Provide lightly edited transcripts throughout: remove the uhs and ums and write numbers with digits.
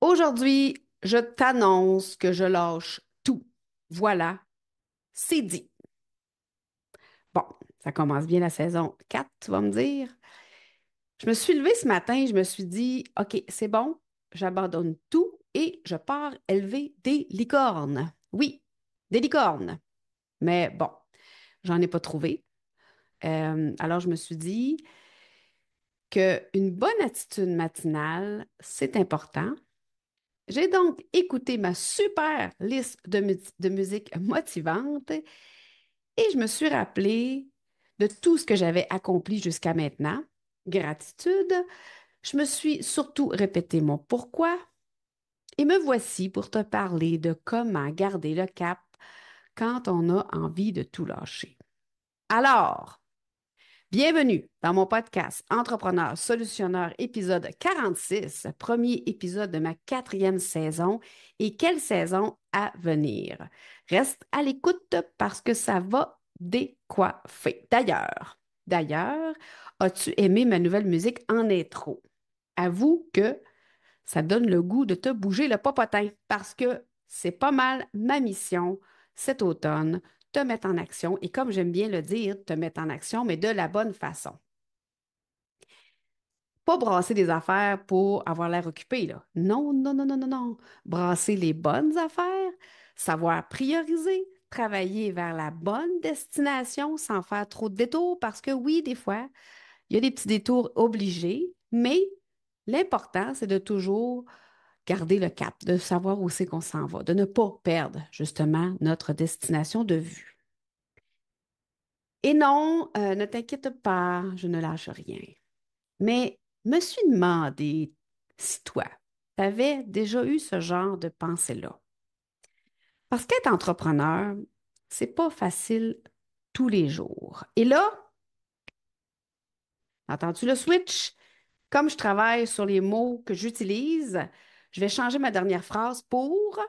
Aujourd'hui, je t'annonce que je lâche tout. Voilà, c'est dit. Bon, ça commence bien la saison 4, tu vas me dire. Je me suis levée ce matin et je me suis dit, OK, c'est bon, j'abandonne tout et je pars élever des licornes. Oui, des licornes. Mais bon, j'en ai pas trouvé. Alors, je me suis dit qu'une bonne attitude matinale, c'est important. J'ai donc écouté ma super liste de musique motivante et je me suis rappelé de tout ce que j'avais accompli jusqu'à maintenant. Gratitude. Je me suis surtout répété mon pourquoi et me voici pour te parler de comment garder le cap quand on a envie de tout lâcher. Alors, bienvenue dans mon podcast Entrepreneur Solutionneur, épisode 46, premier épisode de ma quatrième saison. Et quelle saison à venir? Reste à l'écoute parce que ça va décoiffer. D'ailleurs, as-tu aimé ma nouvelle musique en intro? Avoue que ça donne le goût de te bouger le popotin parce que c'est pas mal ma mission cet automne, te mettre en action et comme j'aime bien le dire, te mettre en action, mais de la bonne façon. Pas brasser des affaires pour avoir l'air occupé, là. Non, non, non, non, non, non. Brasser les bonnes affaires, savoir prioriser, travailler vers la bonne destination sans faire trop de détours parce que oui, des fois, il y a des petits détours obligés, mais l'important, c'est de toujours garder le cap, de savoir où c'est qu'on s'en va, de ne pas perdre justement notre destination de vue. Et non, ne t'inquiète pas, je ne lâche rien. Mais me suis demandé si toi, tu avais déjà eu ce genre de pensée-là. Parce qu'être entrepreneur, c'est pas facile tous les jours. Et là, entends-tu le switch? Comme je travaille sur les mots que j'utilise, je vais changer ma dernière phrase pour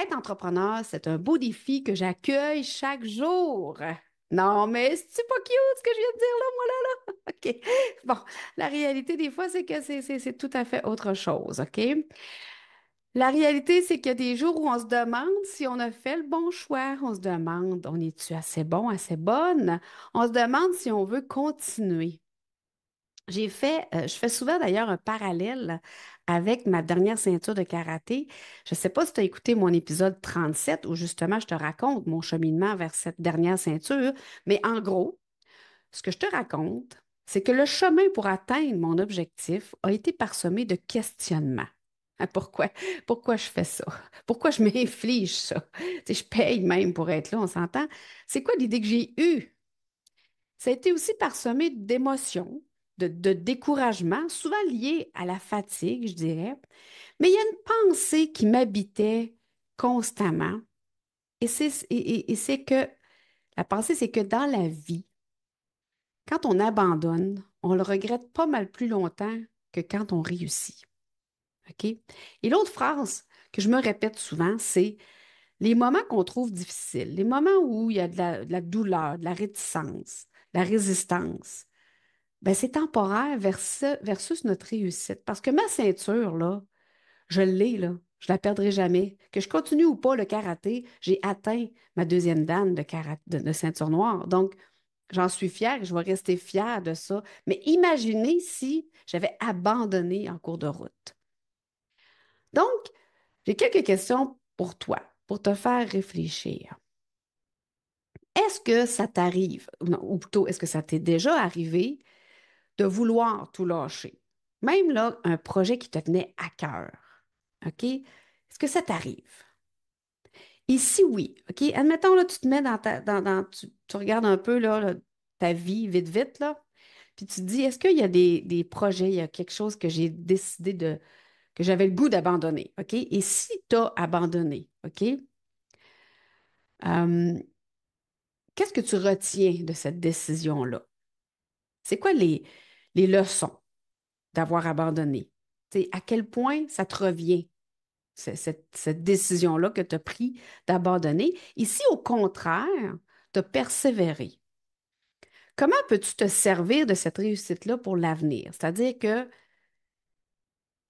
être entrepreneur, c'est un beau défi que j'accueille chaque jour. Non, mais c'est pas cute ce que je viens de dire là, moi là, là. OK. Bon, la réalité des fois, c'est que c'est tout à fait autre chose, OK? La réalité, c'est qu'il y a des jours où on se demande si on a fait le bon choix. On se demande, on est-tu assez bon, assez bonne? On se demande si on veut continuer. Je fais souvent d'ailleurs un parallèle avec ma dernière ceinture de karaté. Je ne sais pas si tu as écouté mon épisode 37 où justement je te raconte mon cheminement vers cette dernière ceinture, mais en gros, ce que je te raconte, c'est que le chemin pour atteindre mon objectif a été parsemé de questionnements. Hein, pourquoi? Pourquoi je fais ça? Pourquoi je m'inflige ça? Tu sais, je paye même pour être là, on s'entend. C'est quoi l'idée que j'ai eue? Ça a été aussi parsemé d'émotions, de découragement, souvent liées à la fatigue, je dirais. Mais il y a une pensée qui m'habitait constamment. Et c'est que, la pensée, c'est que dans la vie, quand on abandonne, on le regrette pas mal plus longtemps que quand on réussit. OK? Et l'autre phrase que je me répète souvent, c'est les moments qu'on trouve difficiles, les moments où il y a de la douleur, de la réticence, de la résistance. Ben, c'est temporaire versus notre réussite. Parce que ma ceinture, là, je l'ai, là. Je la perdrai jamais. Que je continue ou pas le karaté, j'ai atteint ma deuxième dan de ceinture noire. Donc, j'en suis fière et je vais rester fière de ça. Mais imaginez si j'avais abandonné en cours de route. Donc, j'ai quelques questions pour toi, pour te faire réfléchir. Est-ce que ça t'arrive, ou plutôt, est-ce que ça t'est déjà arrivé de vouloir tout lâcher? Même là, un projet qui te tenait à cœur. OK? Est-ce que ça t'arrive? Et si oui, OK, admettons, là, tu te mets tu regardes un peu là, ta vie vite, vite, là, puis tu te dis, est-ce qu'il y a des projets, il y a quelque chose que j'ai décidé que j'avais le goût d'abandonner, OK? Et si tu as abandonné, OK, euh, qu'est-ce que tu retiens de cette décision-là? C'est quoi les leçons d'avoir abandonné? Tu sais, à quel point ça te revient? Cette décision-là que tu as prise d'abandonner. Ici, au contraire, tu as persévéré. Comment peux-tu te servir de cette réussite-là pour l'avenir? C'est-à-dire que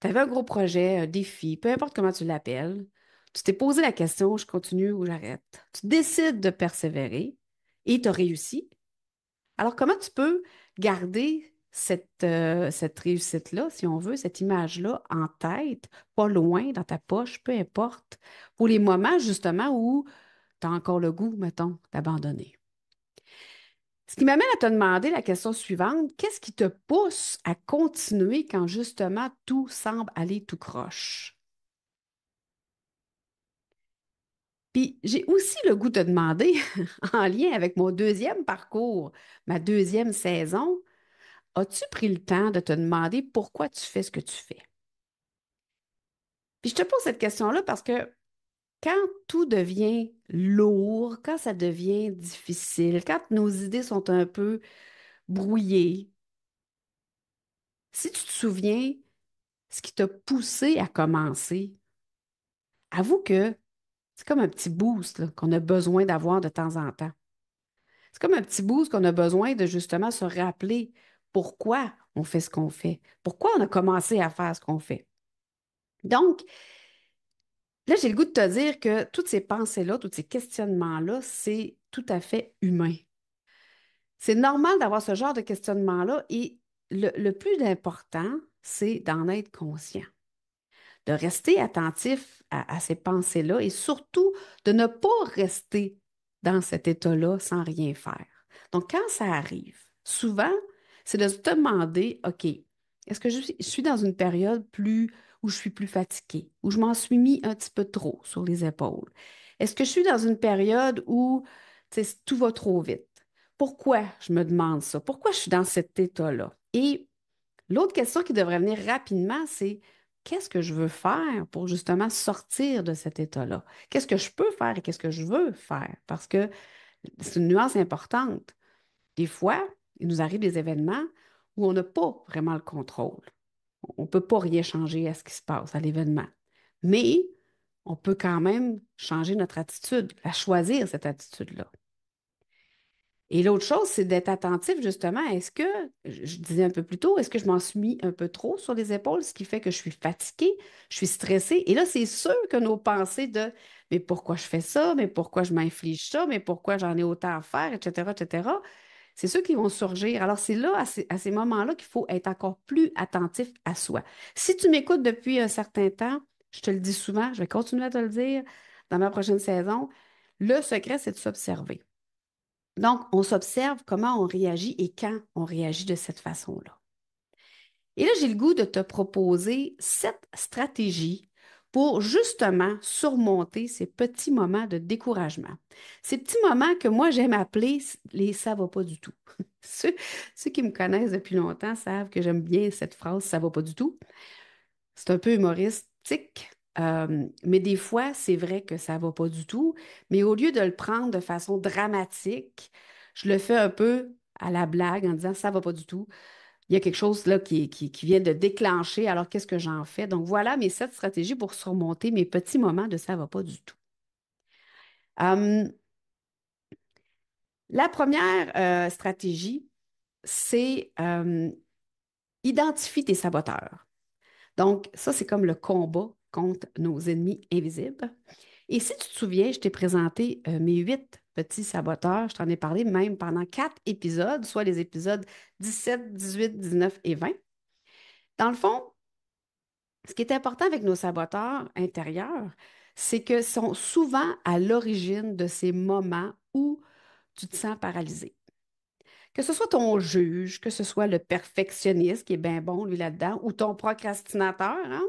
Tu avais un gros projet, un défi, peu importe comment tu l'appelles. Tu t'es posé la question, je continue ou j'arrête. Tu décides de persévérer et tu as réussi. Alors, comment tu peux garder cette réussite-là, si on veut, cette image-là en tête, pas loin, dans ta poche, peu importe, pour les moments justement où tu as encore le goût, mettons, d'abandonner? Ce qui m'amène à te demander la question suivante, qu'est-ce qui te pousse à continuer quand justement tout semble aller tout croche? Puis j'ai aussi le goût de te demander, en lien avec mon deuxième parcours, ma deuxième saison, as-tu pris le temps de te demander pourquoi tu fais ce que tu fais? Puis je te pose cette question-là parce que quand tout devient lourd, quand ça devient difficile, quand nos idées sont un peu brouillées, si tu te souviens ce qui t'a poussé à commencer, avoue que c'est comme un petit boost là, qu'on a besoin d'avoir de temps en temps. C'est comme un petit boost qu'on a besoin de justement se rappeler pourquoi on fait ce qu'on fait, pourquoi on a commencé à faire ce qu'on fait. Donc, là, j'ai le goût de te dire que toutes ces pensées-là, tous ces questionnements-là, c'est tout à fait humain. C'est normal d'avoir ce genre de questionnement-là et le plus important, c'est d'en être conscient, de rester attentif à ces pensées-là et surtout de ne pas rester dans cet état-là sans rien faire. Donc, quand ça arrive, souvent, c'est de se demander, OK, est-ce que je suis dans une période où je suis plus fatiguée, où je m'en suis mis un petit peu trop sur les épaules? Est-ce que je suis dans une période où tout va trop vite? Pourquoi je me demande ça? Pourquoi je suis dans cet état-là? Et l'autre question qui devrait venir rapidement, c'est qu'est-ce que je veux faire pour justement sortir de cet état-là? Qu'est-ce que je peux faire et qu'est-ce que je veux faire? Parce que c'est une nuance importante. Des fois, il nous arrive des événements où on n'a pas vraiment le contrôle. On ne peut pas rien changer à ce qui se passe, à l'événement. Mais on peut quand même changer notre attitude, la choisir, cette attitude-là. Et l'autre chose, c'est d'être attentif justement. Est-ce que, je disais un peu plus tôt, est-ce que je m'en suis mis un peu trop sur les épaules, ce qui fait que je suis fatiguée, je suis stressée. Et là, c'est sûr que nos pensées de mais pourquoi je fais ça, mais pourquoi je m'inflige ça, mais pourquoi j'en ai autant à faire, etc., etc., c'est ceux qui vont surgir. Alors, c'est là, à ces moments-là, qu'il faut être encore plus attentif à soi. Si tu m'écoutes depuis un certain temps, je te le dis souvent, je vais continuer à te le dire dans ma prochaine saison, le secret, c'est de s'observer. Donc, on s'observe comment on réagit et quand on réagit de cette façon-là. Et là, j'ai le goût de te proposer 7 stratégies pour justement surmonter ces petits moments de découragement. Ces petits moments que moi, j'aime appeler les ça va pas du tout. Ceux qui me connaissent depuis longtemps savent que j'aime bien cette phrase ça va pas du tout. C'est un peu humoristique, mais des fois, c'est vrai que ça va pas du tout. Mais au lieu de le prendre de façon dramatique, je le fais un peu à la blague en disant ça va pas du tout. Il y a quelque chose là qui vient de déclencher, alors qu'est-ce que j'en fais? Donc voilà mes 7 stratégies pour surmonter mes petits moments de ça va pas du tout. Euh, la première stratégie, c'est identifie tes saboteurs. Donc, ça, c'est comme le combat contre nos ennemis invisibles. Et si tu te souviens, je t'ai présenté mes 8 petits saboteurs. Je t'en ai parlé même pendant 4 épisodes, soit les épisodes 17, 18, 19 et 20. Dans le fond, ce qui est important avec nos saboteurs intérieurs, c'est que sont souvent à l'origine de ces moments où tu te sens paralysé. Que ce soit ton juge, que ce soit le perfectionniste qui est bien bon, lui, là-dedans, ou ton procrastinateur, hein,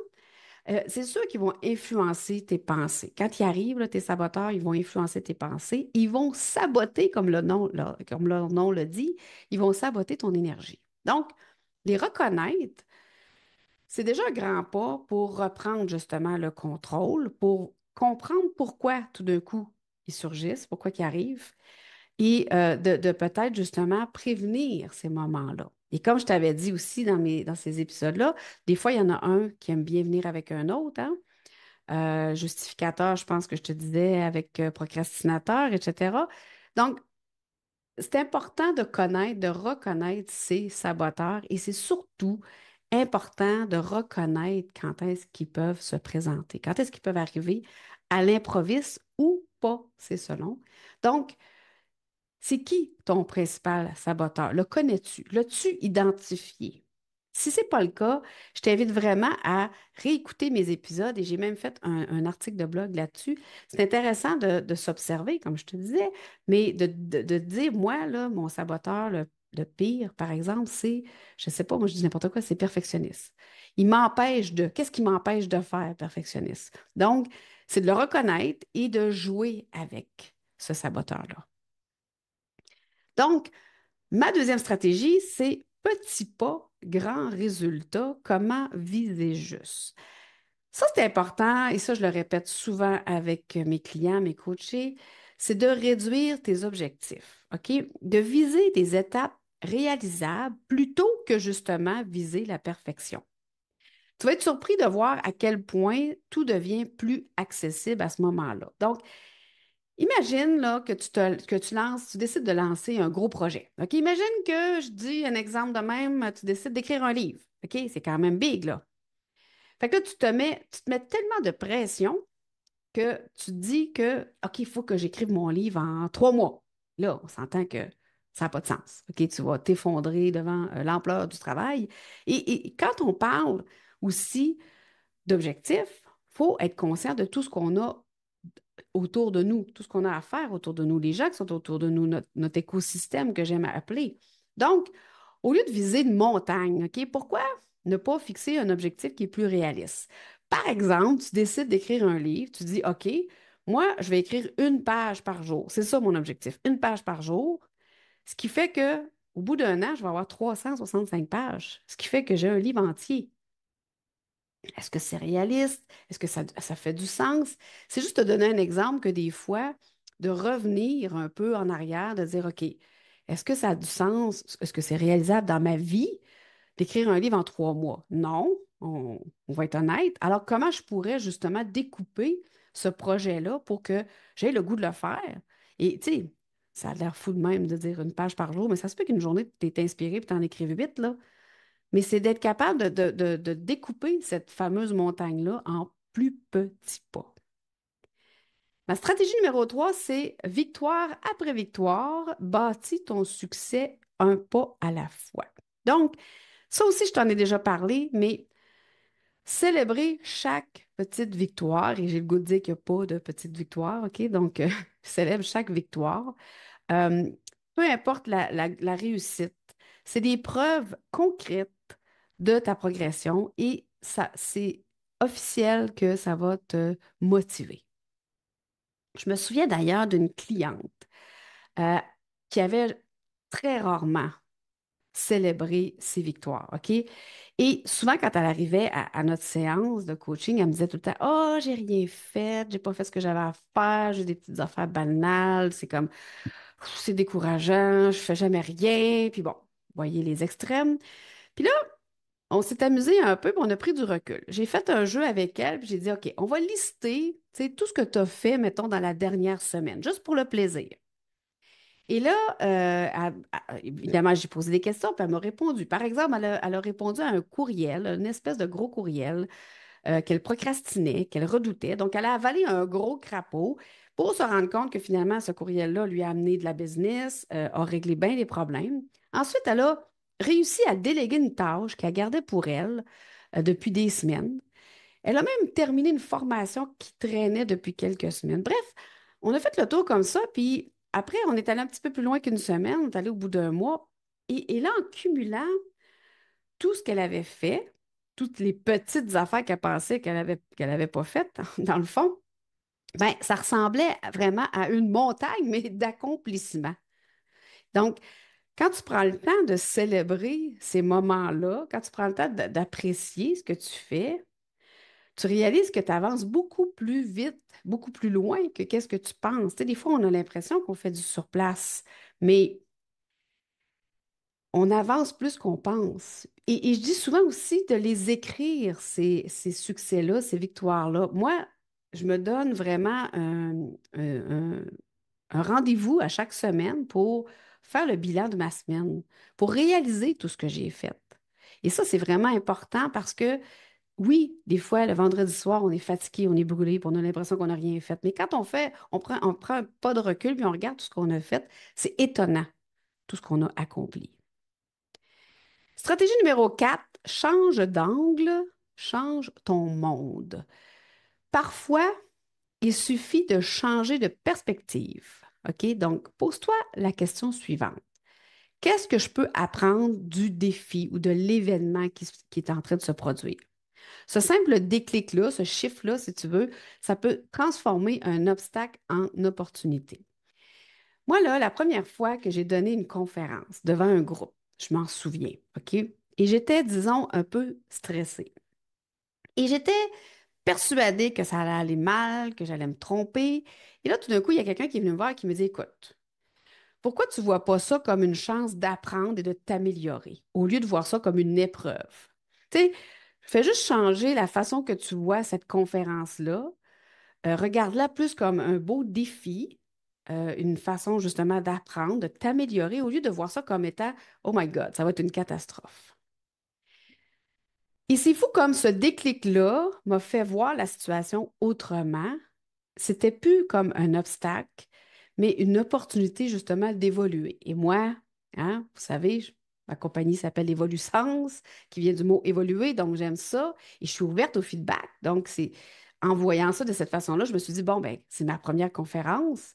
c'est sûr qu'ils vont influencer tes pensées. Quand ils arrivent, là, tes saboteurs, ils vont influencer tes pensées. Ils vont saboter, comme leur nom le dit, ils vont saboter ton énergie. Donc, les reconnaître, c'est déjà un grand pas pour reprendre justement le contrôle, pour comprendre pourquoi tout d'un coup ils surgissent, pourquoi ils arrivent, et de peut-être justement prévenir ces moments-là. Et comme je t'avais dit aussi dans ces épisodes-là, des fois, il y en a un qui aime bien venir avec un autre, hein. Justificateur, je pense que je te disais, avec procrastinateur, etc. Donc, c'est important de connaître, de reconnaître ces saboteurs et c'est surtout important de reconnaître quand est-ce qu'ils peuvent se présenter, quand est-ce qu'ils peuvent arriver à l'improviste ou pas, c'est selon. Donc, c'est qui ton principal saboteur? Le connais-tu? L'as-tu identifié? Si ce n'est pas le cas, je t'invite vraiment à réécouter mes épisodes et j'ai même fait un article de blog là-dessus. C'est intéressant de s'observer, comme je te disais, mais de dire, moi, là, mon saboteur, le pire, par exemple, c'est, je ne sais pas, moi je dis n'importe quoi, c'est perfectionniste. Il m'empêche de, qu'est-ce qui m'empêche de faire perfectionniste? Donc, c'est de le reconnaître et de jouer avec ce saboteur-là. Donc, ma deuxième stratégie, c'est petit pas, grand résultat, comment viser juste. Ça, c'est important et ça, je le répète souvent avec mes clients, mes coachés, c'est de réduire tes objectifs, OK? De viser des étapes réalisables plutôt que justement viser la perfection. Tu vas être surpris de voir à quel point tout devient plus accessible à ce moment-là. Donc, imagine là, que tu lances, tu décides de lancer un gros projet. OK? Imagine que je dis un exemple de même, tu décides d'écrire un livre. OK? C'est quand même big, là. Fait que là, tu te mets tellement de pression que tu te dis que, OK, il faut que j'écrive mon livre en 3 mois. Là, on s'entend que ça n'a pas de sens. OK? Tu vas t'effondrer devant l'ampleur du travail. Et quand on parle aussi d'objectifs, il faut être conscient de tout ce qu'on a autour de nous, tout ce qu'on a à faire autour de nous, les gens qui sont autour de nous, notre écosystème que j'aime appeler. Donc, au lieu de viser une montagne, OK, pourquoi ne pas fixer un objectif qui est plus réaliste? Par exemple, tu décides d'écrire un livre, tu dis, OK, moi, je vais écrire une page par jour. C'est ça mon objectif, une page par jour, ce qui fait que au bout d'un an, je vais avoir 365 pages, ce qui fait que j'ai un livre entier. Est-ce que c'est réaliste? Est-ce que ça fait du sens? C'est juste te donner un exemple que des fois, de revenir un peu en arrière, de dire, OK, est-ce que ça a du sens? Est-ce que c'est réalisable dans ma vie d'écrire un livre en 3 mois? Non, on va être honnête. Alors, comment je pourrais justement découper ce projet-là pour que j'aie le goût de le faire? Et tu sais, ça a l'air fou de même de dire une page par jour, mais ça se peut qu'une journée, tu es inspiré et tu en écrives 8, là. Mais c'est d'être capable de découper cette fameuse montagne-là en plus petits pas. Ma stratégie numéro 3, c'est victoire après victoire, bâtis ton succès un pas à la fois. Donc, ça aussi, je t'en ai déjà parlé, mais célébrer chaque petite victoire, et j'ai le goût de dire qu'il n'y a pas de petite victoire, OK? Donc, célèbre chaque victoire. Euh, Peu importe la réussite, c'est des preuves concrètes de ta progression et ça, c'est officiel que ça va te motiver. Je me souviens d'ailleurs d'une cliente euh, qui avait très rarement célébré ses victoires, OK? Et souvent, quand elle arrivait à notre séance de coaching, elle me disait tout le temps, oh, j'ai rien fait, j'ai pas fait ce que j'avais à faire, j'ai des petites affaires banales, c'est comme, c'est décourageant, je fais jamais rien, puis bon, voyez les extrêmes. Puis là, on s'est amusé un peu, puis on a pris du recul. J'ai fait un jeu avec elle, puis j'ai dit, OK, on va lister, tu sais, tout ce que tu as fait, mettons, dans la dernière semaine, juste pour le plaisir. Et là, évidemment, j'ai posé des questions, puis elle m'a répondu. Par exemple, elle a répondu à un courriel, une espèce de gros courriel qu'elle procrastinait, qu'elle redoutait. Donc, elle a avalé un gros crapaud pour se rendre compte que finalement, ce courriel-là lui a amené de la business, a réglé bien les problèmes. Ensuite, elle a réussi à déléguer une tâche qu'elle gardait pour elle depuis des semaines. Elle a même terminé une formation qui traînait depuis quelques semaines. Bref, on a fait le tour comme ça, puis après, on est allé un petit peu plus loin qu'une semaine, on est allé au bout d'un mois. Et là, en cumulant tout ce qu'elle avait fait, toutes les petites affaires qu'elle pensait qu'elle avait pas faites, dans le fond, ben, ça ressemblait vraiment à une montagne, mais d'accomplissement. Donc, quand tu prends le temps de célébrer ces moments-là, quand tu prends le temps d'apprécier ce que tu fais, tu réalises que tu avances beaucoup plus vite, beaucoup plus loin que qu'est-ce que tu penses. Tu sais, des fois, on a l'impression qu'on fait du surplace, mais on avance plus qu'on pense. Et je dis souvent aussi de les écrire, ces succès-là, ces victoires-là. Moi, je me donne vraiment un rendez-vous à chaque semaine pour faire le bilan de ma semaine, pour réaliser tout ce que j'ai fait. Et ça, c'est vraiment important parce que oui, des fois, le vendredi soir, on est fatigué, on est brûlé, puis on a l'impression qu'on n'a rien fait. Mais quand on fait, on prend un pas de recul, puis on regarde tout ce qu'on a fait, c'est étonnant, tout ce qu'on a accompli. Stratégie numéro 4, change d'angle, change ton monde. Parfois, il suffit de changer de perspective. OK? Donc, pose-toi la question suivante. Qu'est-ce que je peux apprendre du défi ou de l'événement qui est en train de se produire? Ce simple déclic-là, ce chiffre-là, si tu veux, ça peut transformer un obstacle en opportunité. Moi, là, la première fois que j'ai donné une conférence devant un groupe, je m'en souviens, OK? Et j'étais, disons, un peu stressée. Et j'étais persuadée que ça allait aller mal, que j'allais me tromper. Et là, tout d'un coup, il y a quelqu'un qui est venu me voir et qui me dit, écoute, pourquoi tu ne vois pas ça comme une chance d'apprendre et de t'améliorer, au lieu de voir ça comme une épreuve? Tu sais, fais juste changer la façon que tu vois cette conférence-là. Regarde-la plus comme un beau défi, une façon justement d'apprendre, de t'améliorer, au lieu de voir ça comme étant, oh my God, ça va être une catastrophe. Et c'est fou comme ce déclic-là m'a fait voir la situation autrement. C'était plus comme un obstacle, mais une opportunité justement d'évoluer. Et moi, hein, vous savez, ma compagnie s'appelle Evolucence, qui vient du mot évoluer, donc j'aime ça. Et je suis ouverte au feedback. Donc, c'est en voyant ça de cette façon-là, je me suis dit, bon, ben, c'est ma première conférence.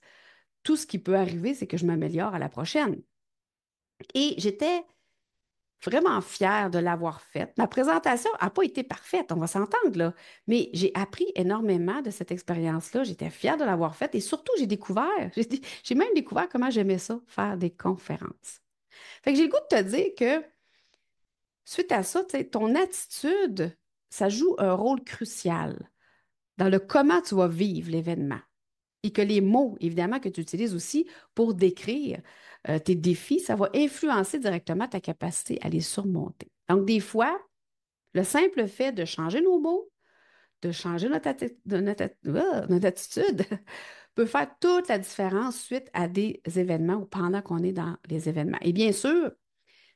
Tout ce qui peut arriver, c'est que je m'améliore à la prochaine. Et j'étais vraiment fière de l'avoir faite. Ma présentation n'a pas été parfaite, on va s'entendre là, mais j'ai appris énormément de cette expérience-là. J'étais fière de l'avoir faite et surtout, j'ai même découvert comment j'aimais ça, faire des conférences. Fait que j'ai le goût de te dire que suite à ça, tu sais, ton attitude, ça joue un rôle crucial dans le comment tu vas vivre l'événement. Et que les mots, évidemment, que tu utilises aussi pour décrire tes défis, ça va influencer directement ta capacité à les surmonter. Donc, des fois, le simple fait de changer nos mots, de changer notre attitude, peut faire toute la différence suite à des événements ou pendant qu'on est dans les événements. Et bien sûr,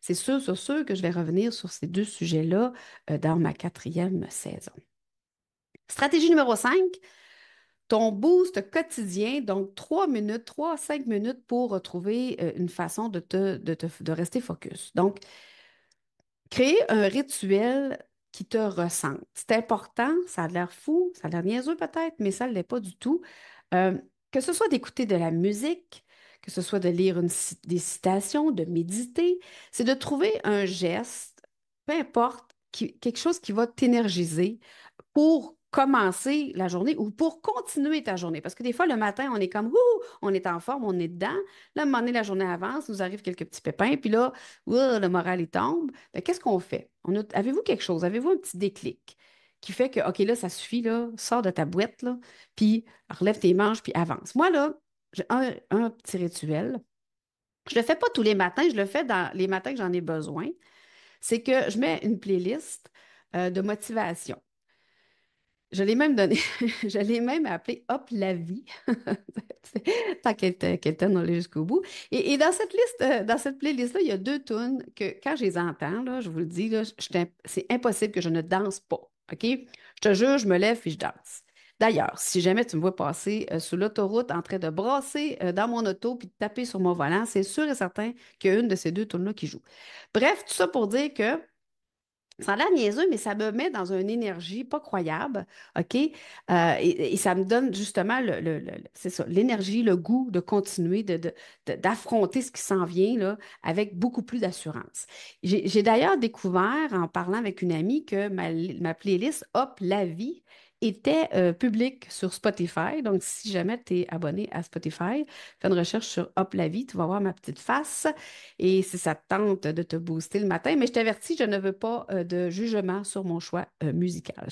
c'est sûr que je vais revenir sur ces deux sujets-là dans ma quatrième saison. Stratégie numéro 5, ton boost quotidien, donc 3 minutes, 3 à 5 minutes pour retrouver une façon de rester focus. Donc, créer un rituel qui te ressemble. C'est important, ça a l'air fou, ça a l'air niaiseux peut-être, mais ça ne l'est pas du tout. Euh, que ce soit d'écouter de la musique, que ce soit de lire des citations, de méditer, c'est de trouver un geste, peu importe, quelque chose qui va t'énergiser pour commencer la journée ou pour continuer ta journée. Parce que des fois, le matin, on est comme, ouh, on est en forme, on est dedans. Là, à un moment donné, la journée avance, nous arrive quelques petits pépins, puis là, ouh, le moral, il tombe. Ben, qu'est-ce qu'on fait? Avez-vous quelque chose? Avez-vous un petit déclic qui fait que, OK, là, ça suffit, là, sors de ta boîte, là, puis relève tes manches, puis avance. Moi, là, j'ai un petit rituel. Je le fais pas tous les matins, je le fais dans les matins que j'en ai besoin. C'est que je mets une playlist de motivation. Je l'ai même donné, je l'ai même appelé Hop la vie, tant qu'elle t'aime d'aller jusqu'au bout. Et dans cette liste, dans cette playlist-là, il y a deux tunes que quand je les entends, là, je vous le dis, là, c'est impossible que je ne danse pas. OK? Je te jure, je me lève et je danse. D'ailleurs, si jamais tu me vois passer sur l'autoroute en train de brasser dans mon auto puis de taper sur mon volant, c'est sûr et certain qu'il y a une de ces deux tunes-là qui joue. Bref, tout ça pour dire que ça a l'air niaiseux, mais ça me met dans une énergie pas croyable, OK? Et ça me donne justement c'est ça, l'énergie, le goût de continuer, d'affronter ce qui s'en vient là, avec beaucoup plus d'assurance. J'ai d'ailleurs découvert en parlant avec une amie que ma playlist Hop la vie était publique sur Spotify. Donc, si jamais tu es abonné à Spotify, fais une recherche sur Hop la vie, tu vas voir ma petite face. Et si ça te tente de te booster le matin, mais je t'avertis, je ne veux pas de jugement sur mon choix musical.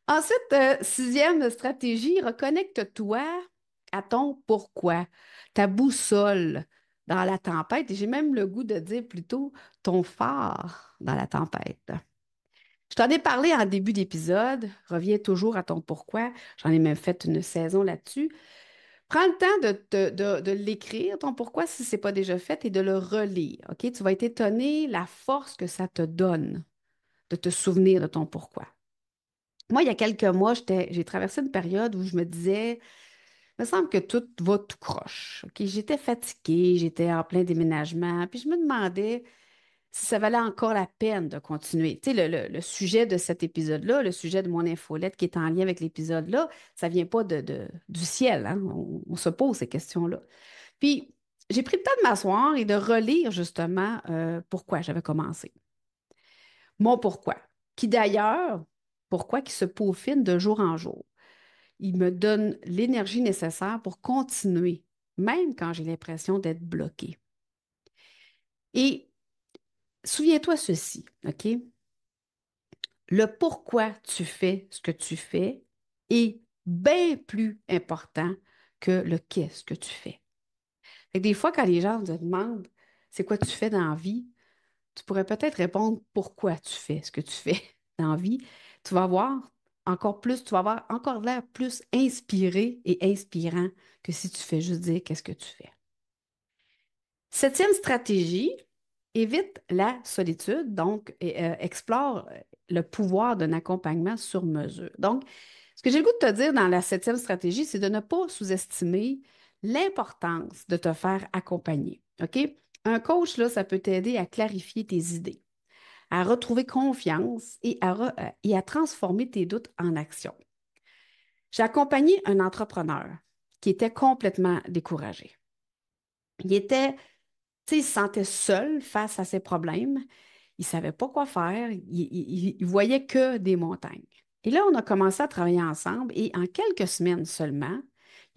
Ensuite, sixième stratégie, reconnecte-toi à ton pourquoi, ta boussole dans la tempête. Et j'ai même le goût de dire plutôt ton phare dans la tempête. Je t'en ai parlé en début d'épisode. Reviens toujours à ton pourquoi. J'en ai même fait une saison là-dessus. Prends le temps de l'écrire, ton pourquoi, si ce n'est pas déjà fait, et de le relire. OK? Tu vas être étonné la force que ça te donne de te souvenir de ton pourquoi. Moi, il y a quelques mois, j'ai traversé une période où je me disais, il me semble que tout va tout croche. OK? J'étais fatiguée, j'étais en plein déménagement, puis je me demandais si ça valait encore la peine de continuer. Tu sais, le sujet de cet épisode-là, le sujet de mon infolette qui est en lien avec l'épisode-là, ça ne vient pas du ciel, hein? On se pose ces questions-là. Puis, j'ai pris le temps de m'asseoir et de relire justement pourquoi j'avais commencé. Mon pourquoi, qui d'ailleurs, pourquoi qui se peaufine de jour en jour. Il me donne l'énergie nécessaire pour continuer, même quand j'ai l'impression d'être bloqué. Et souviens-toi ceci, OK? Le pourquoi tu fais ce que tu fais est bien plus important que le qu'est-ce que tu fais. Fait que des fois, quand les gens te demandent c'est quoi tu fais dans la vie, tu pourrais peut-être répondre pourquoi tu fais ce que tu fais dans la vie. Tu vas avoir encore plus, tu vas avoir encore l'air plus inspiré et inspirant que si tu fais juste dire qu'est-ce que tu fais. Septième stratégie, évite la solitude, donc explore le pouvoir d'un accompagnement sur mesure. Donc, ce que j'ai le goût de te dire dans la septième stratégie, c'est de ne pas sous-estimer l'importance de te faire accompagner. OK? Un coach, là, ça peut t'aider à clarifier tes idées, à retrouver confiance et à transformer tes doutes en action. J'ai accompagné un entrepreneur qui était complètement découragé. Il était, tu sais, il se sentait seul face à ses problèmes. Il ne savait pas quoi faire. Il voyait que des montagnes. Et là, on a commencé à travailler ensemble et en quelques semaines seulement,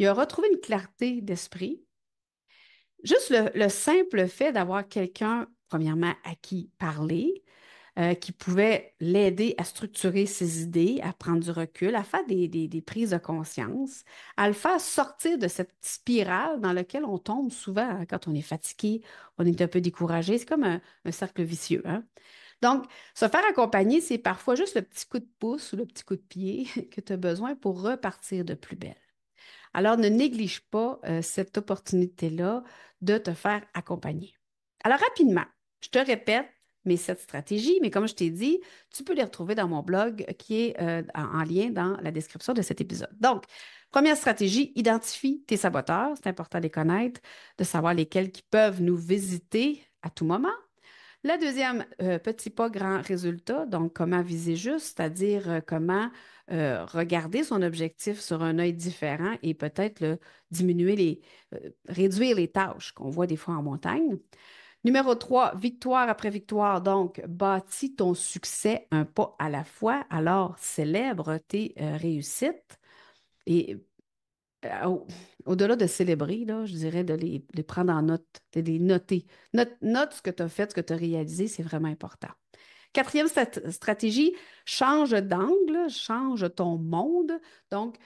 il a retrouvé une clarté d'esprit. Juste le simple fait d'avoir quelqu'un, premièrement, à qui parler, qui pouvait l'aider à structurer ses idées, à prendre du recul, à faire des prises de conscience, à le faire sortir de cette spirale dans laquelle on tombe souvent hein, quand on est fatigué, on est un peu découragé. C'est comme un cercle vicieux, hein? Donc, se faire accompagner, c'est parfois juste le petit coup de pouce ou le petit coup de pied que tu as besoin pour repartir de plus belle. Alors, ne néglige pas cette opportunité-là de te faire accompagner. Alors, rapidement, je te répète mes 7 stratégies, mais comme je t'ai dit, tu peux les retrouver dans mon blog qui est en lien dans la description de cet épisode. Donc, première stratégie, identifie tes saboteurs. C'est important de les connaître, de savoir lesquels qui peuvent nous visiter à tout moment. La deuxième, petit pas, grand résultat, donc comment viser juste, c'est-à-dire comment regarder son objectif sur un œil différent et peut-être réduire les tâches qu'on voit des fois en montagne. Numéro 3, victoire après victoire, donc bâtis ton succès un pas à la fois, alors célèbre tes réussites et euh, au- au-delà de célébrer, là, je dirais de les prendre en note, de les noter. Note ce que tu as fait, ce que tu as réalisé, c'est vraiment important. Quatrième stratégie, change d'angle, change ton monde. Donc,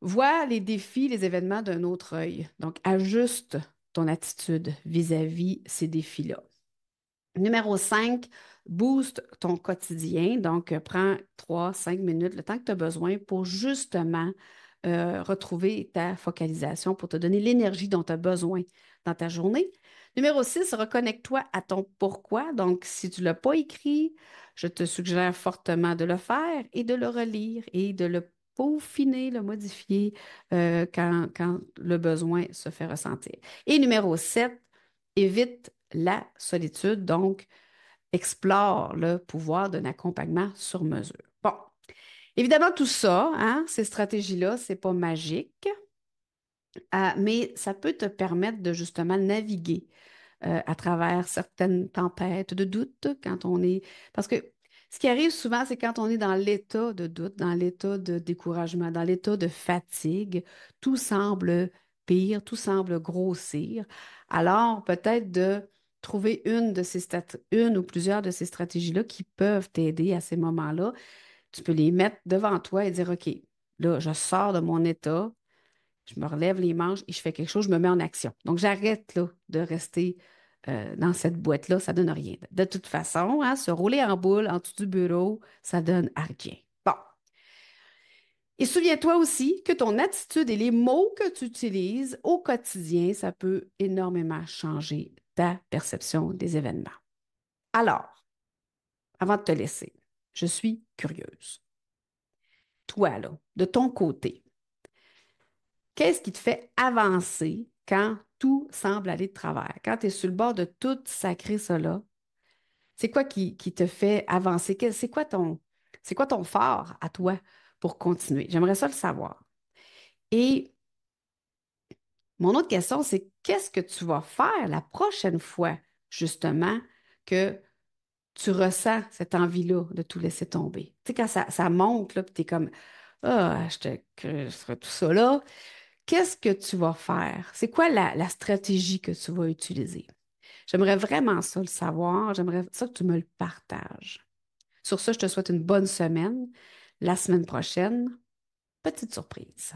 vois les défis, les événements d'un autre œil. Donc, ajuste ton attitude vis-à-vis ces défis-là. Numéro 5, booste ton quotidien. Donc, prends 3, 5 minutes, le temps que tu as besoin pour justement retrouver ta focalisation, pour te donner l'énergie dont tu as besoin dans ta journée. Numéro 6, reconnecte-toi à ton pourquoi. Donc, si tu ne l'as pas écrit, je te suggère fortement de le faire et de le relire et de le peaufiner, le modifier quand le besoin se fait ressentir. Et numéro 7, évite la solitude, donc explore le pouvoir d'un accompagnement sur mesure. Bon, évidemment, tout ça, hein, ces stratégies-là, c'est pas magique, mais ça peut te permettre de justement naviguer à travers certaines tempêtes de doute quand on est... Parce que ce qui arrive souvent, c'est quand on est dans l'état de doute, dans l'état de découragement, dans l'état de fatigue, tout semble pire, tout semble grossir. Alors, peut-être de trouver une ou plusieurs de ces stratégies-là qui peuvent t'aider à ces moments-là. Tu peux les mettre devant toi et dire, OK, là, je sors de mon état, je me relève les manches et je fais quelque chose, je me mets en action. Donc, j'arrête là, de rester dans cette boîte-là, ça ne donne rien. De toute façon, hein, se rouler en boule en dessous du bureau, ça donne à rien. Bon. Et souviens-toi aussi que ton attitude et les mots que tu utilises au quotidien, ça peut énormément changer ta perception des événements. Alors, avant de te laisser, je suis curieuse. Toi, là, de ton côté, qu'est-ce qui te fait avancer quand tout semble aller de travers? Quand tu es sur le bord de tout sacrer cela, c'est quoi qui te fait avancer? C'est quoi ton phare à toi pour continuer? J'aimerais ça le savoir. Et mon autre question, c'est qu'est-ce que tu vas faire la prochaine fois, justement, que tu ressens cette envie-là de tout laisser tomber? Tu sais, quand ça monte, là, puis tu es comme, ah, je ferai tout ça là. Qu'est-ce que tu vas faire? C'est quoi la stratégie que tu vas utiliser? J'aimerais vraiment ça le savoir. J'aimerais ça que tu me le partages. Sur ça, je te souhaite une bonne semaine. La semaine prochaine, petite surprise.